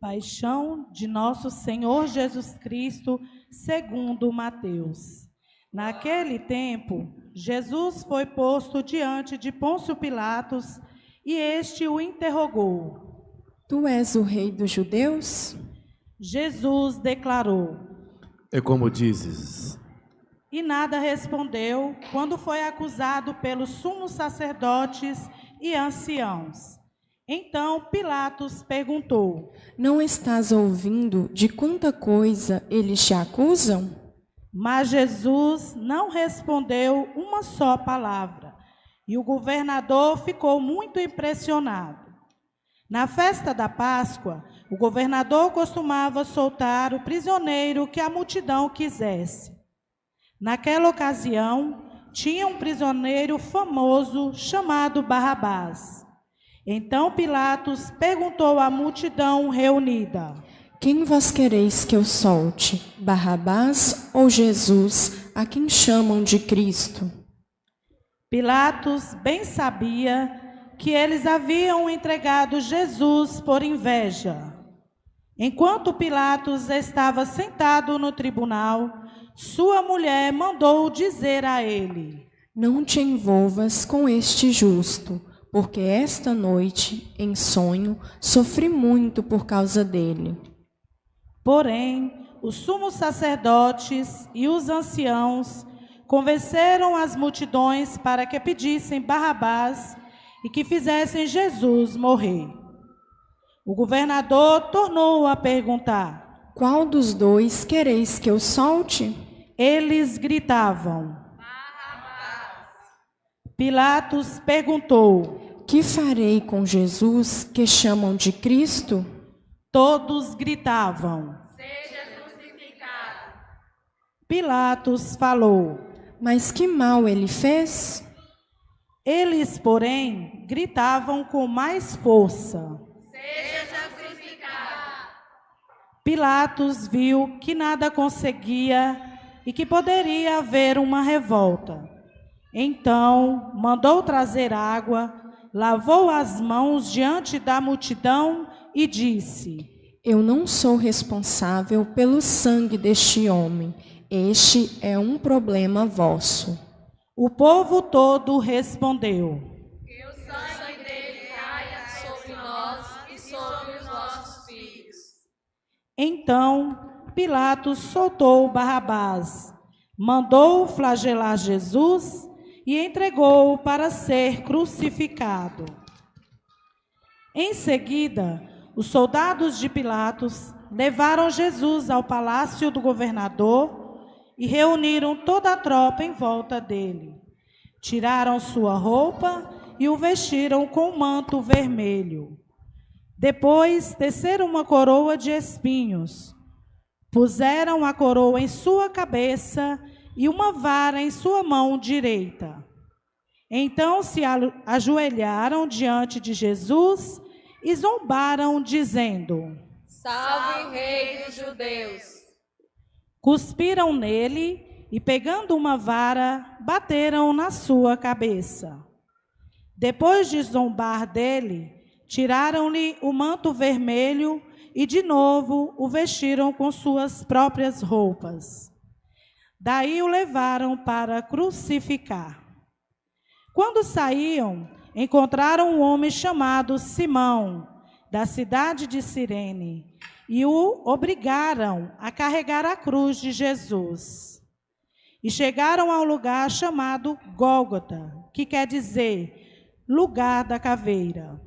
Paixão de nosso Senhor Jesus Cristo, segundo Mateus. Naquele tempo, Jesus foi posto diante de Pôncio Pilatos e este o interrogou. Tu és o rei dos judeus? Jesus declarou. É como dizes. E nada respondeu quando foi acusado pelos sumos sacerdotes e anciãos. Então Pilatos perguntou: Não estás ouvindo de quanta coisa eles te acusam? Mas Jesus não respondeu uma só palavra, e o governador ficou muito impressionado. Na festa da Páscoa, o governador costumava soltar o prisioneiro que a multidão quisesse. Naquela ocasião, tinha um prisioneiro famoso chamado Barrabás. Então Pilatos perguntou à multidão reunida: Quem vós quereis que eu solte, Barrabás ou Jesus, a quem chamam de Cristo? Pilatos bem sabia que eles haviam entregado Jesus por inveja. Enquanto Pilatos estava sentado no tribunal, sua mulher mandou dizer a ele: Não te envolvas com este justo, porque esta noite, em sonho, sofri muito por causa dele. Porém, os sumos sacerdotes e os anciãos convenceram as multidões para que pedissem Barrabás e que fizessem Jesus morrer. O governador tornou a perguntar: Qual dos dois quereis que eu solte? Eles gritavam: Barrabás. Pilatos perguntou: Que farei com Jesus, que chamam de Cristo? Todos gritavam: Seja crucificado. Pilatos falou: Mas que mal ele fez? Eles, porém, gritavam com mais força: Seja crucificado. Pilatos viu que nada conseguia e que poderia haver uma revolta. Então, mandou trazer água, lavou as mãos diante da multidão e disse: Eu não sou responsável pelo sangue deste homem. Este é um problema vosso. O povo todo respondeu: Que o sangue dele caia sobre nós e sobre os nossos filhos. Então Pilatos soltou Barrabás, mandou flagelar Jesus e entregou-o para ser crucificado. Em seguida, os soldados de Pilatos levaram Jesus ao palácio do governador e reuniram toda a tropa em volta dele. Tiraram sua roupa e o vestiram com um manto vermelho. Depois, teceram uma coroa de espinhos. Puseram a coroa em sua cabeça e uma vara em sua mão direita. Então se ajoelharam diante de Jesus e zombaram, dizendo: Salve, Rei dos Judeus. Cuspiram nele e, pegando uma vara, bateram na sua cabeça. Depois de zombar dele, tiraram-lhe o manto vermelho e, de novo, o vestiram com suas próprias roupas. Daí o levaram para crucificar. Quando saíam, encontraram um homem chamado Simão, da cidade de Cirene, e o obrigaram a carregar a cruz de Jesus. E chegaram ao lugar chamado Gólgota, que quer dizer lugar da caveira.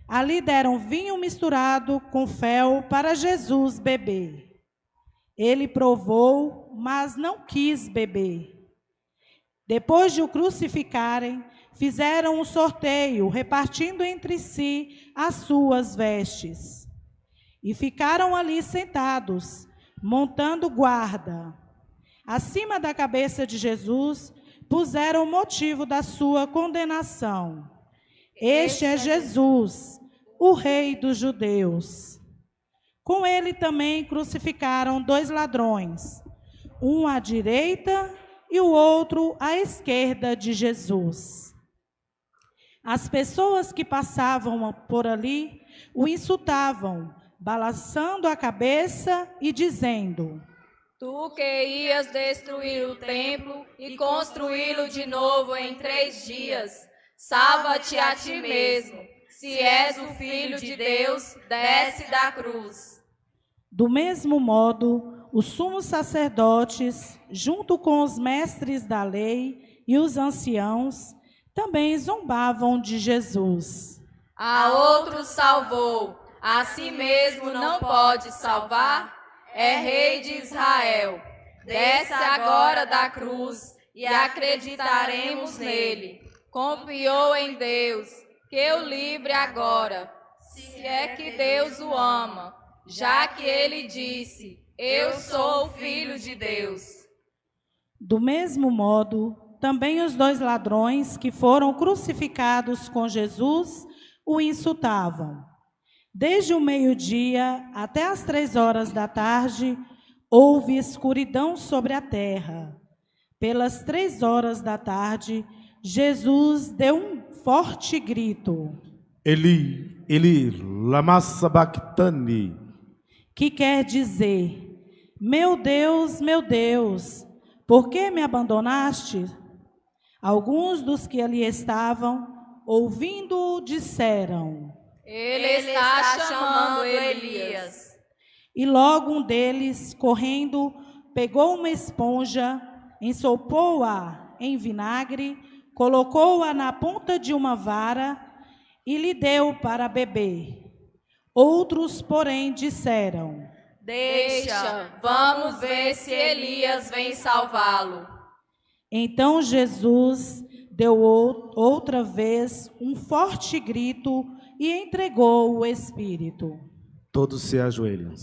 Ali deram vinho misturado com fel para Jesus beber. Ele provou, mas não quis beber. Depois de o crucificarem, fizeram um sorteio, repartindo entre si as suas vestes. E ficaram ali sentados, montando guarda. Acima da cabeça de Jesus, puseram o motivo da sua condenação. Este é Jesus, o Rei dos Judeus. Com ele também crucificaram 2 ladrões, um à direita e o outro à esquerda de Jesus. As pessoas que passavam por ali o insultavam, balançando a cabeça e dizendo: Tu que ias destruir o templo e construí-lo de novo em 3 dias, salva-te a ti mesmo. Se és o Filho de Deus, desce da cruz. Do mesmo modo, os sumos sacerdotes, junto com os mestres da lei e os anciãos, também zombavam de Jesus. A outros salvou, a si mesmo não pode salvar? É Rei de Israel. Desce agora da cruz e acreditaremos nele. Confiou em Deus, que o livre agora, se é que Deus o ama, já que ele disse: Eu sou o Filho de Deus. Do mesmo modo, também os 2 ladrões que foram crucificados com Jesus o insultavam. Desde o meio-dia até as 3 horas da tarde, houve escuridão sobre a terra. Pelas 3 horas da tarde, Jesus deu um forte grito. Eli, Eli, lama sabachthani. Que quer dizer: meu Deus, por que me abandonaste? Alguns dos que ali estavam, ouvindo-o, disseram: Ele está chamando Elias. E logo um deles, correndo, pegou uma esponja, ensopou-a em vinagre, colocou-a na ponta de uma vara e lhe deu para beber. Outros, porém, disseram: Deixa, vamos ver se Elias vem salvá-lo. Então Jesus deu outra vez um forte grito e entregou o Espírito. Todos se ajoelham.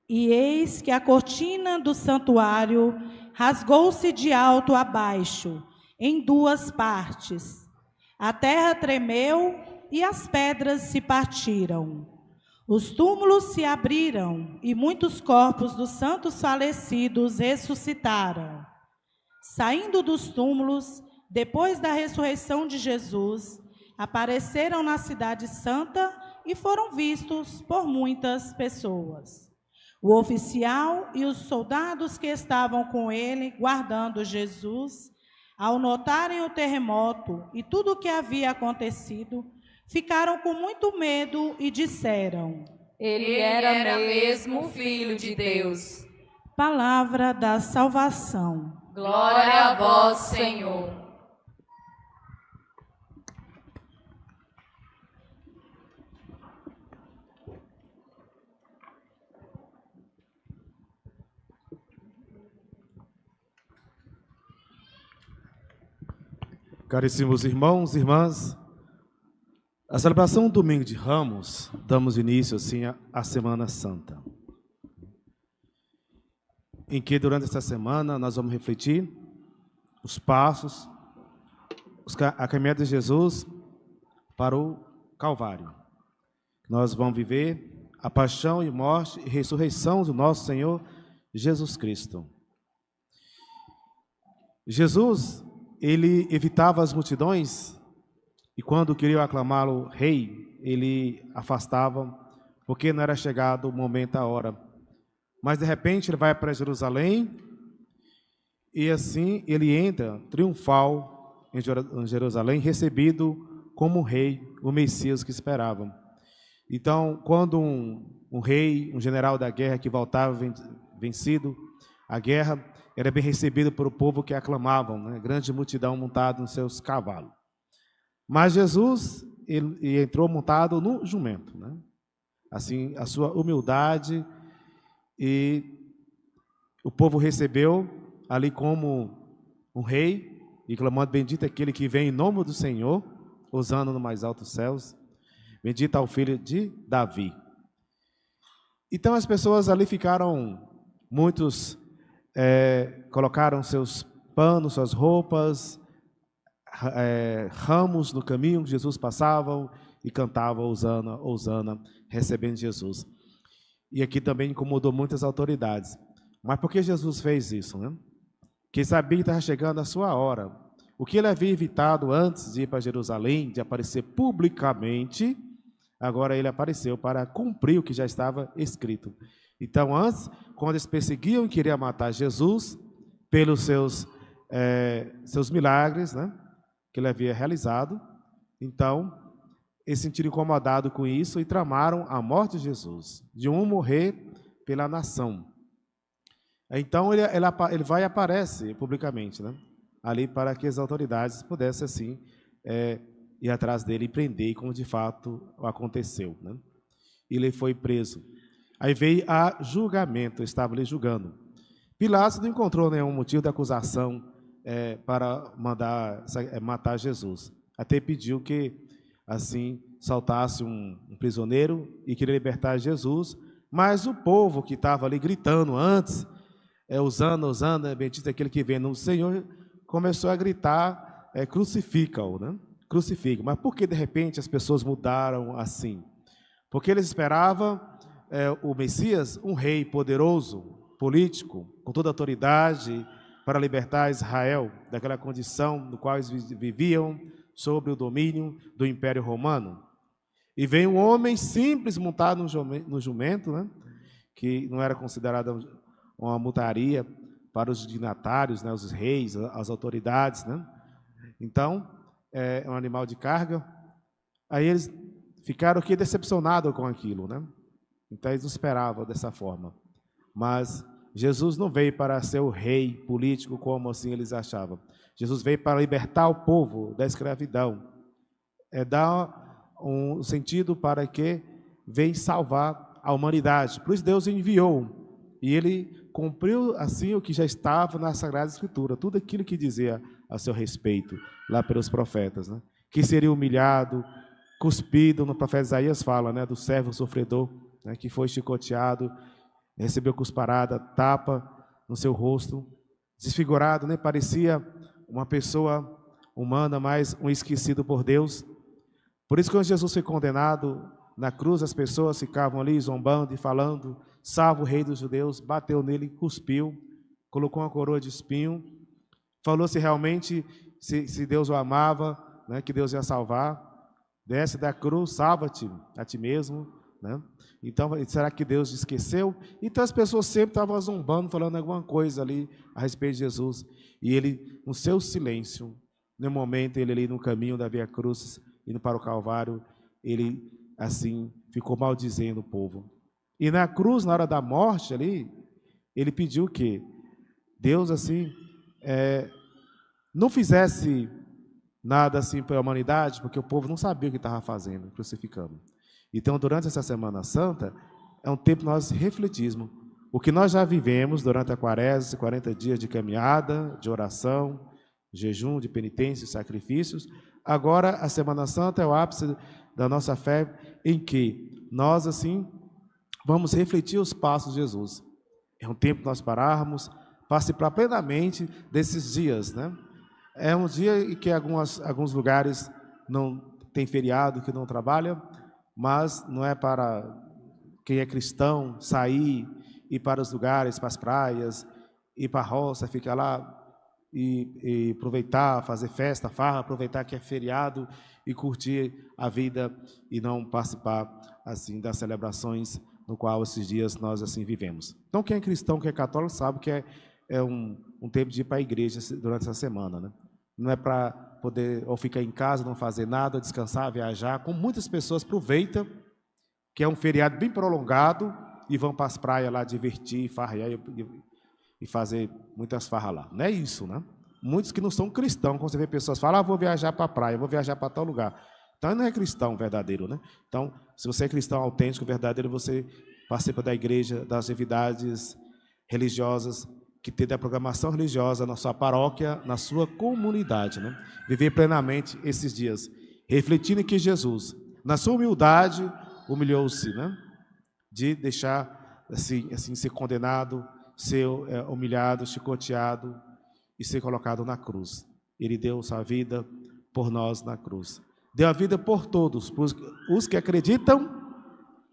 E eis que a cortina do santuário rasgou-se de alto a baixo, em 2 partes. A terra tremeu e as pedras se partiram. Os túmulos se abriram e muitos corpos dos santos falecidos ressuscitaram. Saindo dos túmulos, depois da ressurreição de Jesus, apareceram na cidade santa e foram vistos por muitas pessoas. O oficial e os soldados que estavam com ele, guardando Jesus, ao notarem o terremoto e tudo o que havia acontecido, ficaram com muito medo e disseram: Ele era mesmo o Filho de Deus. Palavra da salvação. Glória a vós, Senhor. Caríssimos irmãos e irmãs, a celebração do Domingo de Ramos, damos início assim à Semana Santa, em que durante esta semana nós vamos refletir os passos, a caminhada de Jesus para o Calvário. Nós vamos viver a paixão e morte e ressurreição do nosso Senhor Jesus Cristo. Jesus, ele evitava as multidões e quando queriam aclamá-lo rei, ele afastava, porque não era chegado o momento, a hora. Mas de repente ele vai para Jerusalém e assim ele entra triunfal em Jerusalém, recebido como rei, o Messias que esperavam. Então, quando um rei, um general da guerra que voltava vencido a guerra, era bem recebido por o povo que aclamavam, né? Grande multidão montada nos seus cavalos. Mas Jesus, ele entrou montado no jumento, né? Assim, a sua humildade, e o povo recebeu ali como um rei, e clamando: bendito é aquele que vem em nome do Senhor, usando no mais altos céus, bendito é o filho de Davi. Então as pessoas ali ficaram, muitos colocaram seus panos, suas roupas, ramos no caminho que Jesus passava e cantavam Hosana, Hosana, recebendo Jesus. E aqui também incomodou muitas autoridades. Mas por que Jesus fez isso, né? Porque sabia que estava chegando a sua hora. O que ele havia evitado antes de ir para Jerusalém, de aparecer publicamente, agora ele apareceu para cumprir o que já estava escrito. Então, antes, quando eles perseguiam e queriam matar Jesus, pelos seus milagres, né, que ele havia realizado, então, eles se sentiram incomodados com isso e tramaram a morte de Jesus, de um morrer pela nação. Então, ele vai e aparece publicamente, né, ali para que as autoridades pudessem, assim, ir atrás dele e prender, como de fato aconteceu, né? Ele foi preso. Aí veio a julgamento, estava ali julgando. Pilatos não encontrou nenhum motivo de acusação para mandar matar Jesus. Até pediu que, assim, soltasse um prisioneiro e queria libertar Jesus, mas o povo que estava ali gritando antes, Hosana, bendito é aquele que vem no Senhor, começou a gritar, crucifica-o, né? Crucifica. Mas por que de repente as pessoas mudaram assim? Porque eles esperavam o Messias, um rei poderoso, político, com toda a autoridade, para libertar Israel daquela condição no qual eles viviam, sob o domínio do Império Romano. E veio um homem simples montado no jumento, né? Que não era considerada uma montaria para os dignatários, né? Os reis, as autoridades, né? Então, é um animal de carga. Aí eles ficaram aqui decepcionados com aquilo, né? Então eles não esperavam dessa forma. Mas Jesus não veio para ser o rei político como assim eles achavam. Jesus veio para libertar o povo da escravidão. Dar um sentido para que veio salvar a humanidade. Por isso Deus enviou. E ele cumpriu assim o que já estava na Sagrada Escritura. Tudo aquilo que dizia a seu respeito, lá pelos profetas, né? Que seria humilhado, cuspido, no profeta Isaías fala, né? Do servo sofredor, né? Que foi chicoteado, recebeu cusparada, tapa no seu rosto, desfigurado, né? Parecia uma pessoa humana, mas um esquecido por Deus. Por isso, quando Jesus foi condenado na cruz, as pessoas ficavam ali zombando e falando, salva o rei dos judeus, bateu nele, cuspiu, colocou uma coroa de espinho, falou se realmente, se Deus o amava, né, que Deus ia salvar, desce da cruz, salva-te a ti mesmo, né? Então, será que Deus esqueceu? Então as pessoas sempre estavam zombando, falando alguma coisa ali a respeito de Jesus, e ele, no seu silêncio, no momento, ele ali no caminho da Via Cruz, indo para o Calvário, ele assim ficou maldizendo o povo. E na cruz, na hora da morte ali, ele pediu que Deus assim não fizesse nada assim para a humanidade, porque o povo não sabia o que estava fazendo, crucificando. Então, durante essa Semana Santa, é um tempo nós refletirmos o que nós já vivemos durante a Quaresma, 40 dias de caminhada, de oração, jejum, de penitência, sacrifícios. Agora, a Semana Santa é o ápice da nossa fé, em que nós, assim, vamos refletir os passos de Jesus. É um tempo nós pararmos, participar plenamente desses dias, né? É um dia em que alguns lugares não tem feriado, que não trabalha, mas não é para quem é cristão sair, ir para os lugares, para as praias, ir para a roça, ficar lá e aproveitar, fazer festa, farra, aproveitar que é feriado e curtir a vida e não participar assim das celebrações no qual esses dias nós assim vivemos. Então, quem é cristão, quem é católico, sabe que é um tempo de ir para a igreja durante essa semana, né? Não é para poder ou ficar em casa, não fazer nada, descansar, viajar, como muitas pessoas aproveitam, que é um feriado bem prolongado, e vão para as praias lá divertir, farrear e fazer muitas farras lá. Não é isso, né? Muitos que não são cristãos, quando você vê pessoas falam, vou viajar para a praia, vou viajar para tal lugar. Então, não é cristão verdadeiro, né? Então, se você é cristão autêntico, verdadeiro, você participa da igreja, das atividades religiosas, que tem da programação religiosa na sua paróquia, na sua comunidade, né? Viver plenamente esses dias, refletindo que Jesus, na sua humildade, humilhou-se, né? de deixar assim ser condenado, ser humilhado, chicoteado e ser colocado na cruz. Ele deu sua vida por nós na cruz. Deu a vida por todos, por os que acreditam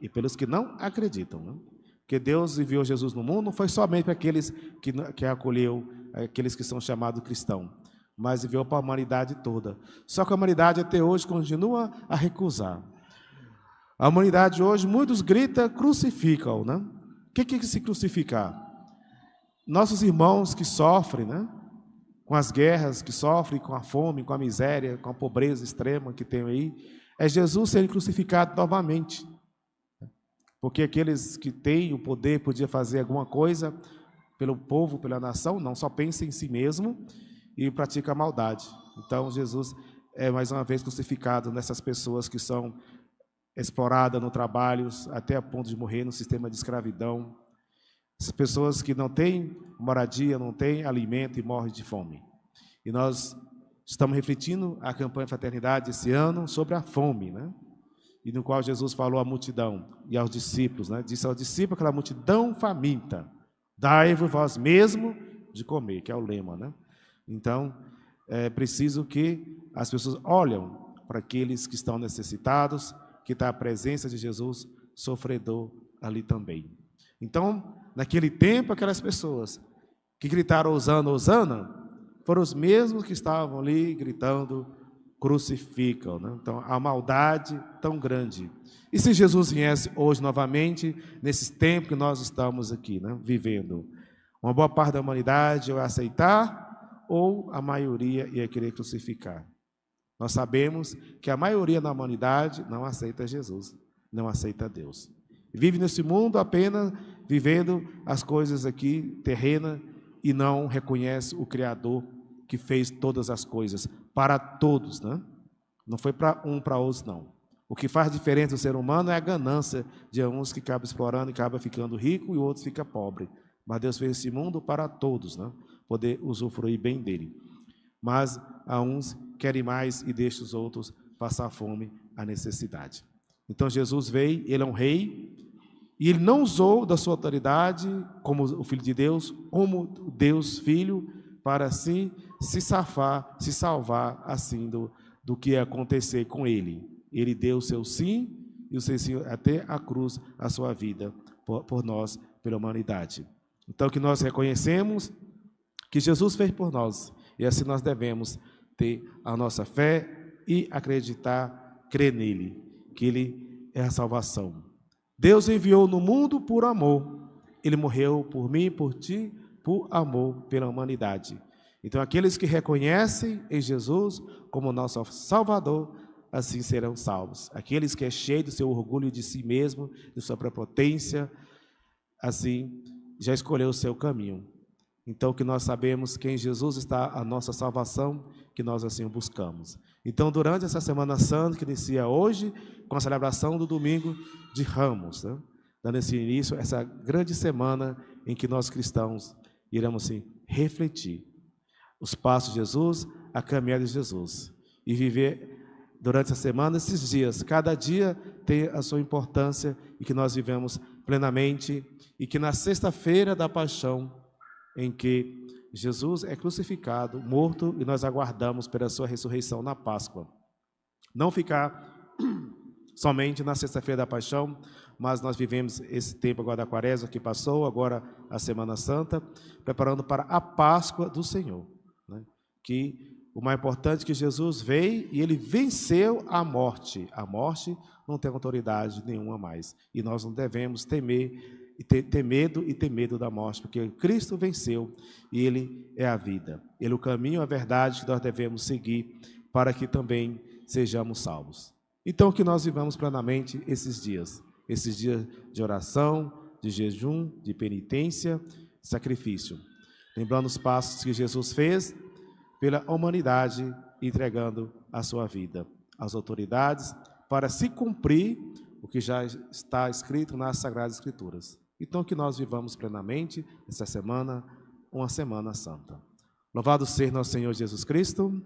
e pelos que não acreditam, né? Porque Deus enviou Jesus no mundo, não foi somente para aqueles que acolheu, aqueles que são chamados cristãos, mas enviou para a humanidade toda. Só que a humanidade até hoje continua a recusar. A humanidade hoje, muitos gritam, crucificam, né? O que é se crucificar? Nossos irmãos que sofrem, né? Com as guerras, que sofrem com a fome, com a miséria, com a pobreza extrema que tem aí, é Jesus sendo crucificado novamente. Porque aqueles que têm o poder, podiam fazer alguma coisa pelo povo, pela nação, não, só pensa em si mesmo e pratica a maldade. Então, Jesus é mais uma vez crucificado nessas pessoas que são exploradas no trabalho, até a ponto de morrer no sistema de escravidão. As pessoas que não têm moradia, não têm alimento e morrem de fome. E nós estamos refletindo a campanha Fraternidade esse ano sobre a fome, né? E no qual Jesus falou à multidão e aos discípulos, né? Disse aos discípulos, aquela multidão faminta, dai-vos vós mesmo de comer, que é o lema, né? Então, é preciso que as pessoas olhem para aqueles que estão necessitados, que está a presença de Jesus sofredor ali também. Então, naquele tempo, aquelas pessoas que gritaram Hosana, Hosana, foram os mesmos que estavam ali gritando crucificam, né? Então, a maldade tão grande. E se Jesus viesse hoje novamente, nesses tempos que nós estamos aqui, né, vivendo, uma boa parte da humanidade ia aceitar ou a maioria ia querer crucificar? Nós sabemos que a maioria da humanidade não aceita Jesus, não aceita Deus. Vive nesse mundo apenas vivendo as coisas aqui terrenas e não reconhece o Criador que fez todas as coisas para todos, né? Não foi para um, para outros, não. O que faz diferença no ser humano é a ganância de uns que acabam explorando e acabam ficando rico e outros ficam pobres. Mas Deus fez esse mundo para todos, né? Poder usufruir bem dele. Mas a uns querem mais e deixam os outros passar fome, a necessidade. Então Jesus veio, ele é um rei, e ele não usou da sua autoridade como o Filho de Deus, como Deus Filho, para assim se salvar assim do que ia acontecer com ele. Ele deu o seu sim e o seu sim até a cruz, a sua vida por nós, pela humanidade. Então que nós reconhecemos que Jesus fez por nós e assim nós devemos ter a nossa fé e acreditar, crer nele, que ele é a salvação. Deus enviou no mundo por amor. Ele morreu por mim, por ti, por amor pela humanidade. Então, aqueles que reconhecem em Jesus como nosso Salvador, assim serão salvos. Aqueles que é cheio do seu orgulho de si mesmo, de sua prepotência, assim já escolheu o seu caminho. Então, que nós sabemos que em Jesus está a nossa salvação, que nós assim o buscamos. Então, durante essa Semana Santa, que inicia hoje, com a celebração do Domingo de Ramos, né? Dando esse início, essa grande semana em que nós cristãos iremos assim, refletir os passos de Jesus, a caminhada de Jesus, e viver durante a semana, esses dias, cada dia tem a sua importância, e que nós vivemos plenamente, e que na sexta-feira da paixão, em que Jesus é crucificado, morto, e nós aguardamos pela sua ressurreição na Páscoa. Não ficar somente na sexta-feira da paixão, mas nós vivemos esse tempo agora da Quaresma que passou, agora a Semana Santa, preparando para a Páscoa do Senhor, né? Que o mais importante é que Jesus veio e ele venceu a morte. A morte não tem autoridade nenhuma mais. E nós não devemos temer e ter medo da morte, porque Cristo venceu e ele é a vida. Ele é o caminho, a verdade que nós devemos seguir para que também sejamos salvos. Então, que nós vivamos plenamente esses dias de oração, de jejum, de penitência, sacrifício. Lembrando os passos que Jesus fez pela humanidade, entregando a sua vida às autoridades para se cumprir o que já está escrito nas Sagradas Escrituras. Então, que nós vivamos plenamente essa semana, uma Semana Santa. Louvado seja nosso Senhor Jesus Cristo.